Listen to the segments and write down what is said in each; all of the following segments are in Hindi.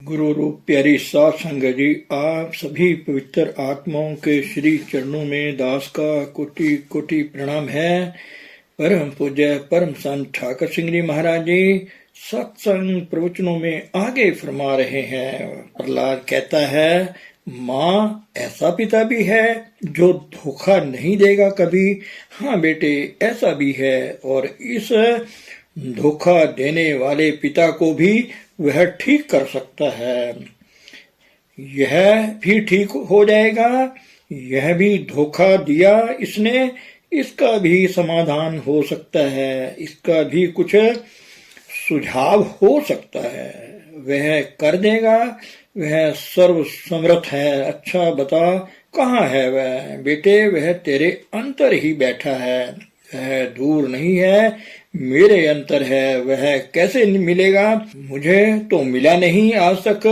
गुरु रूप प्यारी साध संगत जी, आप सभी पवित्र आत्माओं के श्री चरणों में दास का कोटि कोटि प्रणाम है। परम पूज्य परम संत ठाकर सिंह जी महाराज जी सत्संग प्रवचनों में आगे फरमा रहे हैं। प्रहलाद कहता है, माँ ऐसा पिता भी है जो धोखा नहीं देगा कभी। हाँ बेटे, ऐसा भी है, और इस धोखा देने वाले पिता को भी वह ठीक कर सकता है। यह भी ठीक हो जाएगा, यह भी धोखा दिया इसने, इसका भी समाधान हो सकता है, इसका भी कुछ सुझाव हो सकता है, वह कर देगा। वह सर्व समर्थ है। अच्छा बता, कहाँ है वह? बेटे, वह तेरे अंतर ही बैठा है, वह दूर नहीं है, मेरे अंतर है। वह कैसे मिलेगा? मुझे तो मिला नहीं आज तक,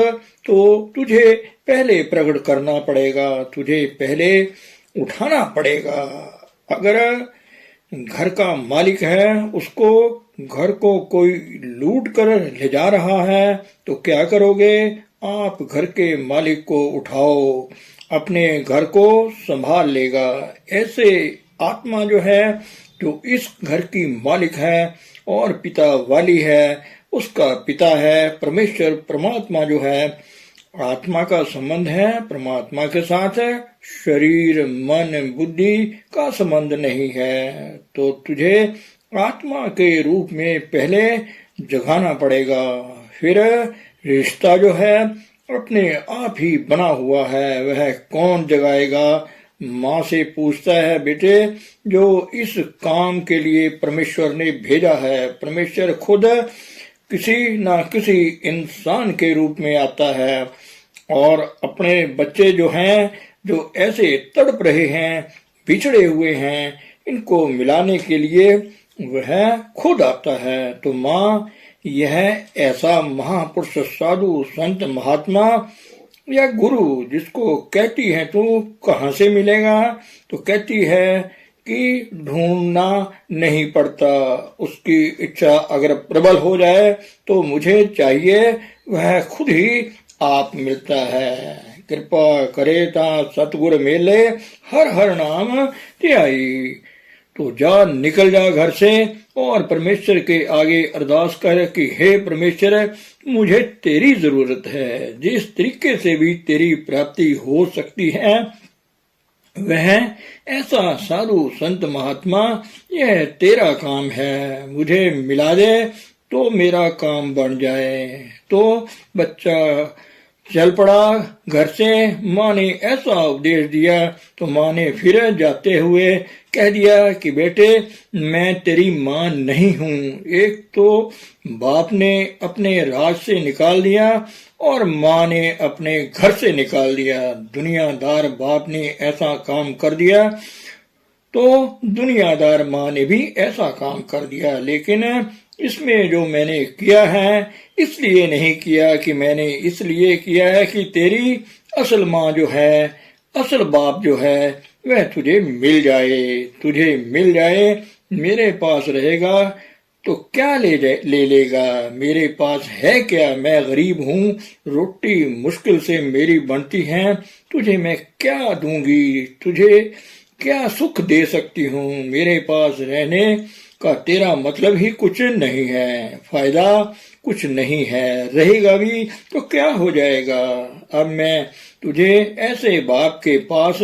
तो तुझे पहले प्रकट करना पड़ेगा, तुझे पहले उठाना पड़ेगा। अगर घर का मालिक है, उसको घर को कोई लूट कर ले जा रहा है, तो क्या करोगे? आप घर के मालिक को उठाओ, अपने घर को संभाल लेगा। ऐसे आत्मा जो है, जो इस घर की मालिक है और पिता वाली है, उसका पिता है परमेश्वर परमात्मा जो है। आत्मा का संबंध है परमात्मा के साथ, शरीर मन बुद्धि का संबंध नहीं है। तो तुझे आत्मा के रूप में पहले जगाना पड़ेगा। फिर रिश्ता जो है अपने आप ही बना हुआ है, वह कौन जगाएगा? माँ से पूछता है, बेटे जो इस काम के लिए परमेश्वर ने भेजा है, परमेश्वर खुद किसी न किसी इंसान के रूप में आता है और अपने बच्चे जो हैं, जो ऐसे तड़प रहे हैं, बिछड़े हुए हैं, इनको मिलाने के लिए वह खुद आता है। तो माँ यह ऐसा महापुरुष साधु संत महात्मा या गुरु जिसको कहती है तू कहाँ से मिलेगा, तो कहती है कि ढूंढना नहीं पड़ता। उसकी इच्छा अगर प्रबल हो जाए तो मुझे चाहिए, वह खुद ही आप मिलता है। कृपा करे ता सतगुर मेले, हर हर नाम ध्याई। तो जा, निकल जा घर से और परमेश्वर के आगे अरदास कर कि हे परमेश्वर, मुझे तेरी जरूरत है। जिस तरीके से भी तेरी प्राप्ति हो सकती है, वह ऐसा साधु संत महात्मा, यह तेरा काम है, मुझे मिला दे तो मेरा काम बन जाए। तो बच्चा चल पड़ा घर से। माँ ने ऐसा उपदेश दिया तो माँ ने फिर जाते हुए कह दिया कि बेटे, मैं तेरी माँ नहीं हूँ। एक तो बाप ने अपने राज से निकाल दिया और माँ ने अपने घर से निकाल दिया। दुनियादार बाप ने ऐसा काम कर दिया तो दुनियादार माँ ने भी ऐसा काम कर दिया। लेकिन इसमें जो मैंने किया है, इसलिए नहीं किया कि मैंने इसलिए किया है कि तेरी असल माँ जो है, असल बाप जो है, वह तुझे मिल जाए, तुझे मिल जाए। मेरे पास रहेगा तो क्या ले लेगा? मेरे पास है क्या? मैं गरीब हूँ, रोटी मुश्किल से मेरी बनती है, तुझे मैं क्या दूंगी? तुझे क्या सुख दे सकती हूँ? मेरे पास रहने का तेरा मतलब ही कुछ नहीं है, फायदा कुछ नहीं है, रहेगा भी तो क्या हो जाएगा? अब मैं तुझे ऐसे बाप के पास,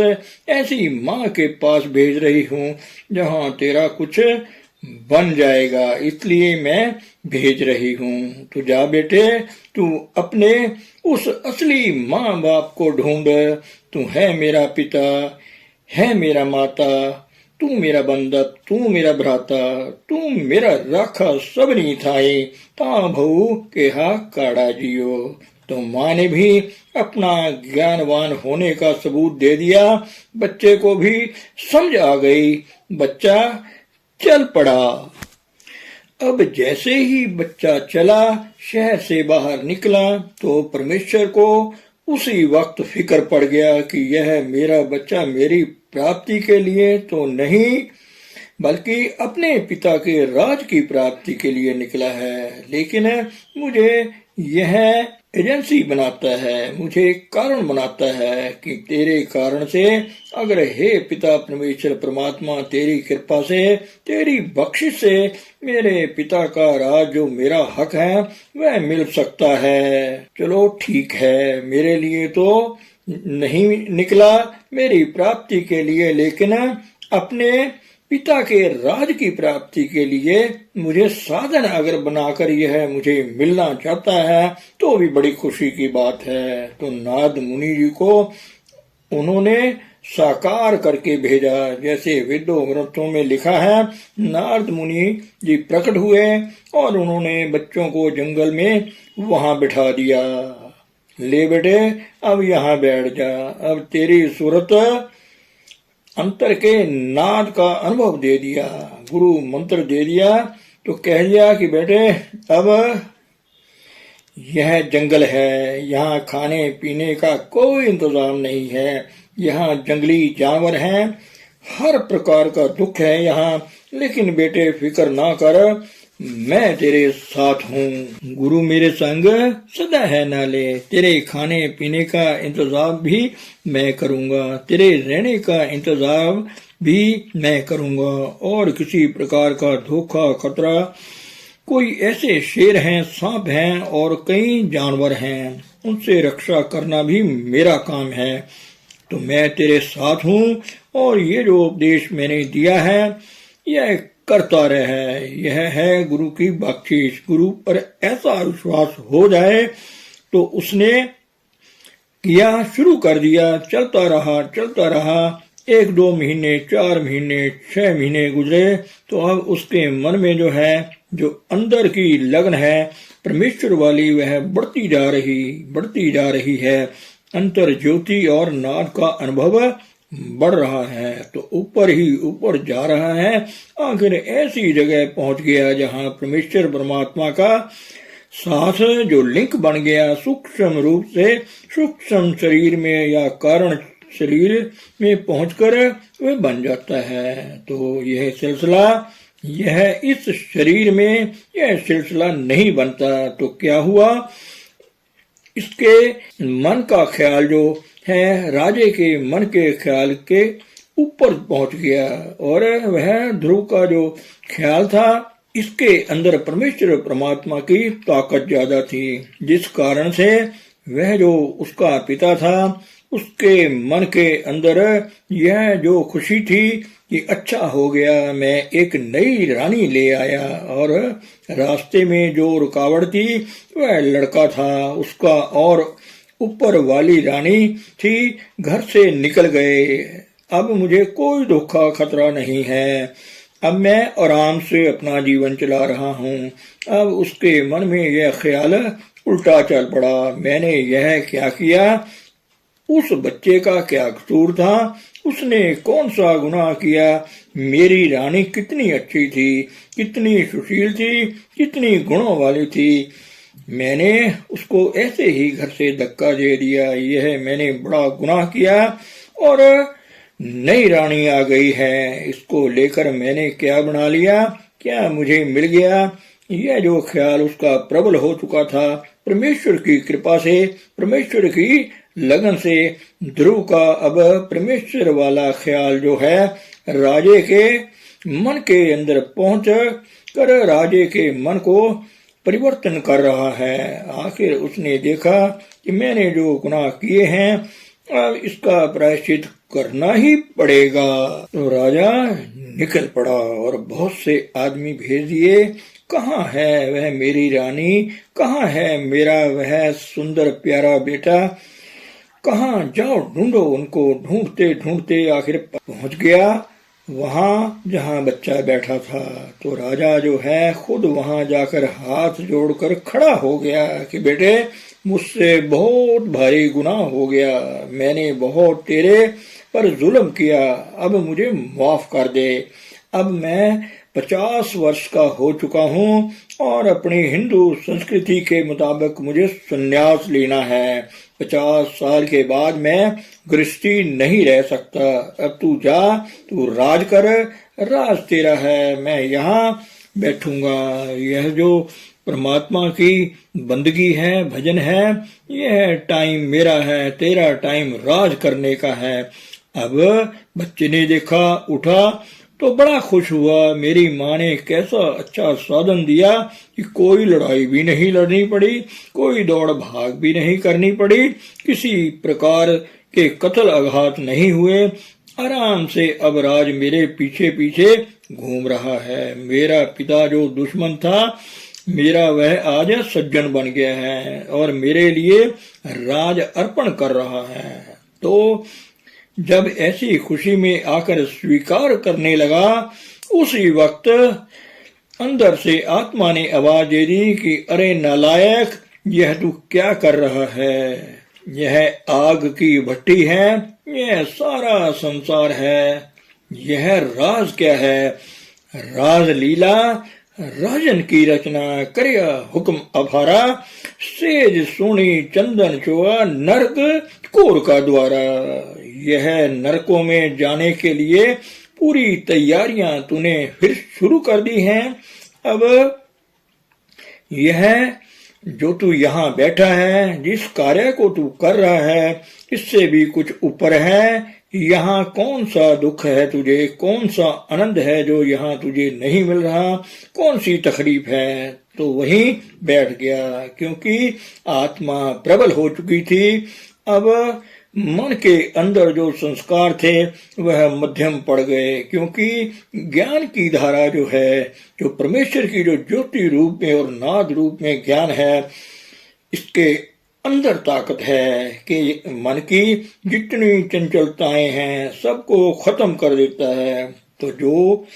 ऐसी माँ के पास भेज रही हूँ जहाँ तेरा कुछ बन जाएगा, इसलिए मैं भेज रही हूँ। तू जा बेटे, तू अपने उस असली माँ बाप को ढूंढ। तू है मेरा पिता, है मेरा माता, तू मेरा बंधक, तू मेरा भ्राता, तू मेरा राखा सबनी थाई, ता भऊ के हा काड़ा जियो। तो माँ ने भी अपना ज्ञानवान होने का सबूत दे दिया। बच्चे को भी समझ आ गई, बच्चा चल पड़ा। अब जैसे ही बच्चा चला, शहर से बाहर निकला, तो परमेश्वर को उसी वक्त फिक्र पड़ गया कि यह मेरा बच्चा मेरी प्राप्ति के लिए तो नहीं, बल्कि अपने पिता के राज की प्राप्ति के लिए निकला है। लेकिन मुझे यह एजेंसी बनाता है, मुझे कारण बनाता है कि तेरे कारण से, अगर हे पिता परमेश्वर परमात्मा तेरी कृपा से, तेरी बख्शिश से मेरे पिता का राज जो मेरा हक है वह मिल सकता है। चलो ठीक है, मेरे लिए तो नहीं निकला मेरी प्राप्ति के लिए, लेकिन अपने पिता के राज की प्राप्ति के लिए मुझे साधन अगर बनाकर यह मुझे मिलना चाहता है तो भी बड़ी खुशी की बात है। तो नारद मुनि जी को उन्होंने साकार करके भेजा, जैसे वेदों ग्रंथों में लिखा है। नारद मुनि जी प्रकट हुए और उन्होंने बच्चों को जंगल में वहां बिठा दिया। ले बेटे, अब यहाँ बैठ जा, अब तेरी सूरत अंतर के नाद का अनुभव दे दिया, गुरु मंत्र दे दिया, तो कह दिया कि बेटे अब यह जंगल है, यहाँ खाने पीने का कोई इंतजाम नहीं है, यहाँ जंगली जानवर हैं, हर प्रकार का दुख है यहाँ, लेकिन बेटे फिक्र ना कर, मैं तेरे साथ हूँ। गुरु मेरे संग सदा है नाले, तेरे खाने पीने का इंतजाम भी मैं करूँगा, तेरे रहने का इंतजाम भी मैं करूँगा, और किसी प्रकार का धोखा खतरा, कोई ऐसे शेर हैं, सांप हैं और कई जानवर हैं, उनसे रक्षा करना भी मेरा काम है। तो मैं तेरे साथ हूँ, और ये जो उपदेश मैंने दिया है यह करता रहे, यह है गुरु की बख्शिश। गुरु पर ऐसा विश्वास हो जाए तो उसने किया, शुरू कर दिया, चलता रहा, 1-2 महीने, 4 महीने, 6 महीने गुजरे, तो अब उसके मन में जो है, जो अंदर की लगन है परमेश्वर वाली, वह बढ़ती जा रही है। अंतर ज्योति और नाद का अनुभव बढ़ रहा है, तो ऊपर ही ऊपर जा रहा है। आखिर ऐसी जगह पहुंच गया जहां परमेश्वर परमात्मा का साथ जो लिंक बन गया, सूक्ष्म रूप से सूक्ष्म शरीर में या कारण शरीर में पहुंचकर वह बन जाता है। तो यह सिलसिला, यह इस शरीर में यह सिलसिला नहीं बनता, तो क्या हुआ, इसके मन का ख्याल जो है राजे के मन के ख्याल के ऊपर पहुंच गया, और वह ध्रुव का जो ख्याल था इसके अंदर परमेश्वर परमात्मा की ताकत ज्यादा थी, जिस कारण से वह जो उसका पिता था उसके मन के अंदर यह जो खुशी थी कि अच्छा हो गया, मैं एक नई रानी ले आया, और रास्ते में जो रुकावट थी वह लड़का था उसका, और ऊपर वाली रानी थी, घर से निकल गए, अब मुझे कोई धोखा खतरा नहीं है, अब मैं आराम से अपना जीवन चला रहा हूँ। अब उसके मन में यह ख्याल उल्टा चल पड़ा, मैंने यह क्या किया, उस बच्चे का क्या कसूर था, उसने कौन सा गुनाह किया, मेरी रानी कितनी अच्छी थी, कितनी सुशील थी, कितनी गुणों वाली थी, मैंने उसको ऐसे ही घर से धक्का दे दिया, यह मैंने बड़ा गुनाह किया, और नई रानी आ गई है, इसको लेकर मैंने क्या बना लिया, क्या मुझे मिल गया। यह जो ख्याल उसका प्रबल हो चुका था, परमेश्वर की कृपा से, परमेश्वर की लगन से ध्रुव का अब परमेश्वर वाला ख्याल जो है राजे के मन के अंदर पहुंच कर राजे के मन को परिवर्तन कर रहा है। आखिर उसने देखा कि मैंने जो गुनाह किए हैं अब इसका प्रायश्चित करना ही पड़ेगा। तो राजा निकल पड़ा और बहुत से आदमी भेज दिए, कहाँ है वह मेरी रानी, कहाँ है मेरा वह सुंदर प्यारा बेटा, कहाँ, जाओ ढूंढो उनको। ढूंढते ढूंढते आखिर पहुंच गया वहां जहां बच्चा बैठा था। तो राजा जो है खुद वहां जाकर हाथ जोड़कर खड़ा हो गया कि बेटे मुझसे बहुत भारी गुनाह हो गया, मैंने बहुत तेरे पर जुल्म किया, अब मुझे माफ कर दे। अब मैं 50 वर्ष का हो चुका हूँ और अपनी हिंदू संस्कृति के मुताबिक मुझे संन्यास लेना है। 50 साल के बाद मैं गृहस्थी नहीं रह सकता। अब तू जा, तू राज कर, राज तेरा है, मैं यहाँ बैठूंगा। यह जो परमात्मा की बंदगी है, भजन है। यह टाइम मेरा है, तेरा टाइम राज करने का है। अब बच्चे ने देखा, उठा तो बड़ा खुश हुआ। मेरी माँ ने कैसा अच्छा साधन दिया कि कोई लड़ाई भी नहीं लड़नी पड़ी, कोई दौड़ भाग भी नहीं करनी पड़ी, किसी प्रकार के कत्ल आघात नहीं हुए। आराम से अब राज मेरे पीछे पीछे घूम रहा है। मेरा पिता जो दुश्मन था, मेरा वह आज सज्जन बन गया है और मेरे लिए राज अर्पण कर रहा है। तो जब ऐसी खुशी में आकर स्वीकार करने लगा, उसी वक्त अंदर से आत्मा ने आवाज दे दी कि अरे नालायक, यह तू क्या कर रहा है? यह आग की भट्टी है, यह सारा संसार है। यह राज क्या है? राज लीला राजन की रचना, करया हुक्म अभारा, सेज सोनी चंदन चोआ, नरक कोर का द्वारा। यह नरकों में जाने के लिए पूरी तैयारियां तूने फिर शुरू कर दी हैं। अब यह जो तू यहाँ बैठा है, जिस कार्य को तू कर रहा है, इससे भी कुछ ऊपर है। यहाँ कौन सा दुख है तुझे, कौन सा आनंद है जो यहाँ तुझे नहीं मिल रहा, कौन सी तकलीफ है? तो वहीं बैठ गया, क्योंकि आत्मा प्रबल हो चुकी थी। अब मन के अंदर जो संस्कार थे वह मध्यम पड़ गए, क्योंकि ज्ञान की धारा जो है, जो परमेश्वर की जो ज्योति रूप में और नाद रूप में ज्ञान है, इसके अंदर ताकत है कि मन की जितनी चंचलताएं हैं सबको खत्म कर देता है। तो जो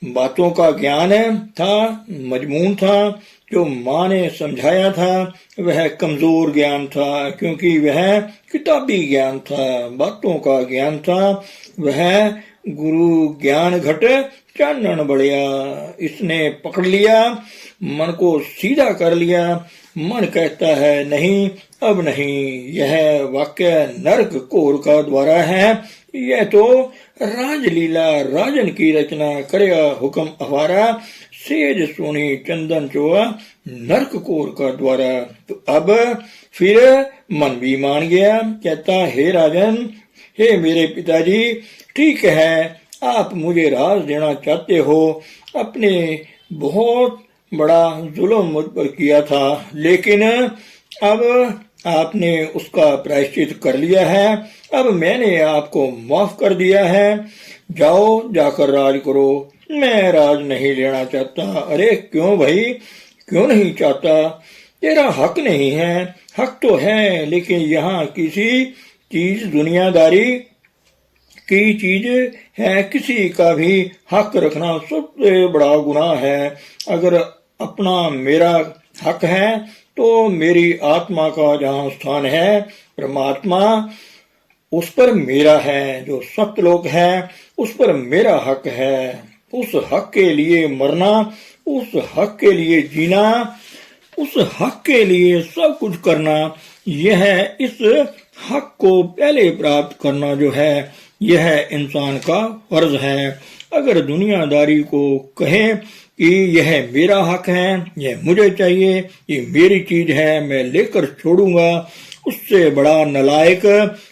बातों का ज्ञान था, मजमून था, जो माँ ने समझाया था, वह कमजोर ज्ञान था, क्योंकि वह किताबी ज्ञान था। बातों का ज्ञान था, वह गुरु ज्ञान घट चानन बढ़िया। इसने पकड़ लिया, मन को सीधा कर लिया। मन कहता है नहीं, अब नहीं, यह वाक्य नरक कोर का द्वारा है। यह तो राजलीला राजन की रचना, करया हुक्म अवारा, सेज सोनी चंदन चोआ, नरक कोर का द्वारा। तो अब फिर मन भी मान गया, कहता हे राजन, हे मेरे पिताजी, ठीक है, आप मुझे राज देना चाहते हो। अपने बहुत बड़ा जुल्म मुझ पर किया था, लेकिन अब आपने उसका प्रायश्चित कर लिया है। अब मैंने आपको माफ कर दिया है, जाओ जाकर राज करो। मैं राज नहीं लेना चाहता। अरे क्यों भाई, क्यों नहीं चाहता? तेरा हक नहीं है। हक तो है, लेकिन यहाँ किसी चीज दुनियादारी की चीज है, किसी का भी हक रखना सबसे बड़ा गुनाह है। अगर अपना मेरा हक है तो मेरी आत्मा का जहाँ स्थान है परमात्मा, उस पर मेरा है। जो सत्यलोक है उस पर मेरा हक है। उस हक के लिए मरना, उस हक के लिए जीना, उस हक के लिए सब कुछ करना, यह इस हक को पहले प्राप्त करना जो है, यह इंसान का फर्ज है। अगर दुनियादारी को कहे कि यह मेरा हक है, यह मुझे चाहिए, ये मेरी चीज है, मैं लेकर छोड़ूंगा, उससे बड़ा नालायक,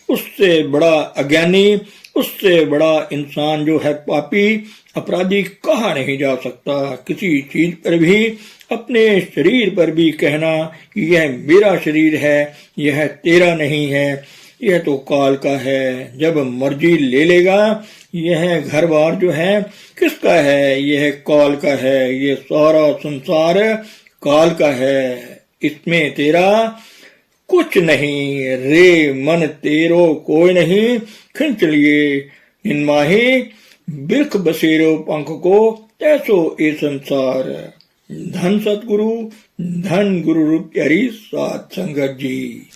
उससे बड़ा अज्ञानी, उससे बड़ा इंसान जो है पापी अपराधी कहा नहीं जा सकता। किसी चीज पर भी, अपने शरीर पर भी कहना कि यह मेरा शरीर है, यह तेरा नहीं है, यह तो काल का है, जब मर्जी ले लेगा। यह घर बार जो है किसका है? यह काल का है। ये सारा संसार काल का है, इसमें तेरा कुछ नहीं। रे मन तेरो कोई नहीं, खिंच लिए इनमाही, बिरख बसेरो पंख को, तैसो ए संसार। धन सतगुरु, धन गुरु रूप प्यारी सात संगत जी।